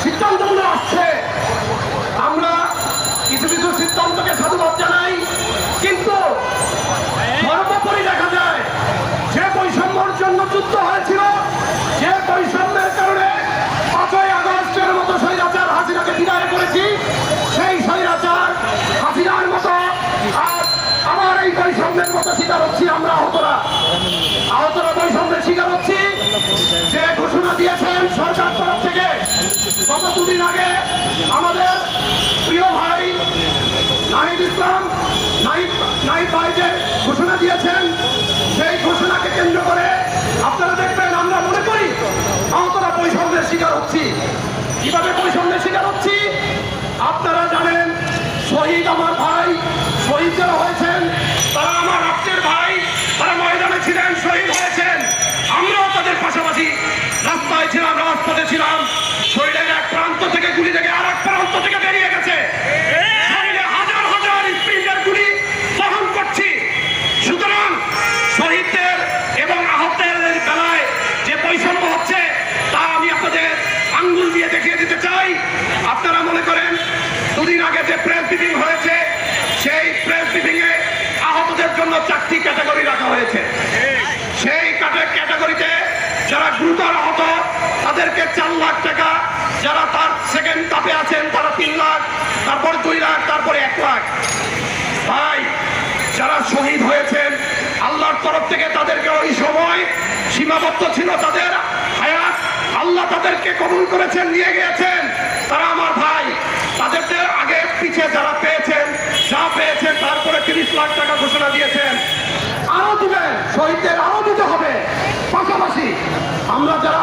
সিদ্ধান্তগুলো আসছে, আমরা কিছু কিছু সিদ্ধান্তকে সাধুবাদ জানাই, কিন্তু সর্বোপরি দেখা যায় যে বৈষম্যর জন্য যুদ্ধ হয়েছিল, যে বৈষম্যের কারণে 5ই আগস্টের মতো স্বৈরাচার হাসিনাকে বিদায় করেছি, সেই স্বৈরাচার হাসিনার মতো আজ আমার এই বৈষম্যের মতো শিকার হচ্ছি আমরা আহতরা বৈষম্যের শিকার হচ্ছি। যে ঘোষণা দিয়েছেন সরকার তরফ থেকে গত দুদিন আগে আমাদের প্রিয় ভাই নাহিদ ইসলাম নাহিদ ভাই যে ঘোষণা দিয়েছেন, সেই ঘোষণাকে কেন্দ্র করে আপনারা দেখবেন আমরা মনে করি আহতরা বৈষম্যের শিকার হচ্ছি। কিভাবে বৈষম্যের শিকার হচ্ছি আপনারা জানেন। শহীদ আমার ভাই, শহীদ যারা হয়েছেন তারা আমার রাষ্ট্রের ভাই, তারা ময়দানে ছিলেন, শহীদ হয়েছেন। আমরাও তাদের পাশাপাশি রাস্তায় ছিলাম, রাজপথে ছিলাম। শরীরের এক প্রান্ত থেকে গুলি থেকে আর এক প্রান্ত থেকে বেরিয়ে গেছে, শরীরে হাজার হাজার স্প্রিন্টার গুলি বহন করছি। সুতরাং শহীদদের এবং আহতদের বেলায় যে বৈষম্য হচ্ছে তা আমি আপনাদের আঙ্গুল দিয়ে দেখিয়ে দিতে চাই। আপনারা মনে করেন দুদিন আগে যে প্রেস ব্রিফিং হয়েছে, সেই প্রেস ব্রিফিং এ আহতদের জন্য 4টি ক্যাটাগরি রাখা হয়েছে। সেই ক্যাটাগরিতে যারা গুরুতর আহত তাদেরকে 4 লাখ টাকা, যারা তার সেকেন্ড ধাপে আছেন তারা 3 লাখ, তারপর 2 লাখ, তারপরে 1 লাখ। ভাই, যারা শহীদ হয়েছেন আল্লাহর তরফ থেকে তাদেরকে ওই সময় সীমাবদ্ধ ছিল তাদের হায়াত, আল্লাহ তাদেরকে কবুল করেছেন, নিয়ে গিয়েছেন। তারা আমার ভাই, তাদের আগে পিছিয়ে যারা পেয়েছেন, যা পেয়েছেন তারপরে 30 লাখ টাকা ঘোষণা দিয়েছেন। আরো দিবেন, শহীদদের আরো দিতে হবে। পাশাপাশি আমরা যারা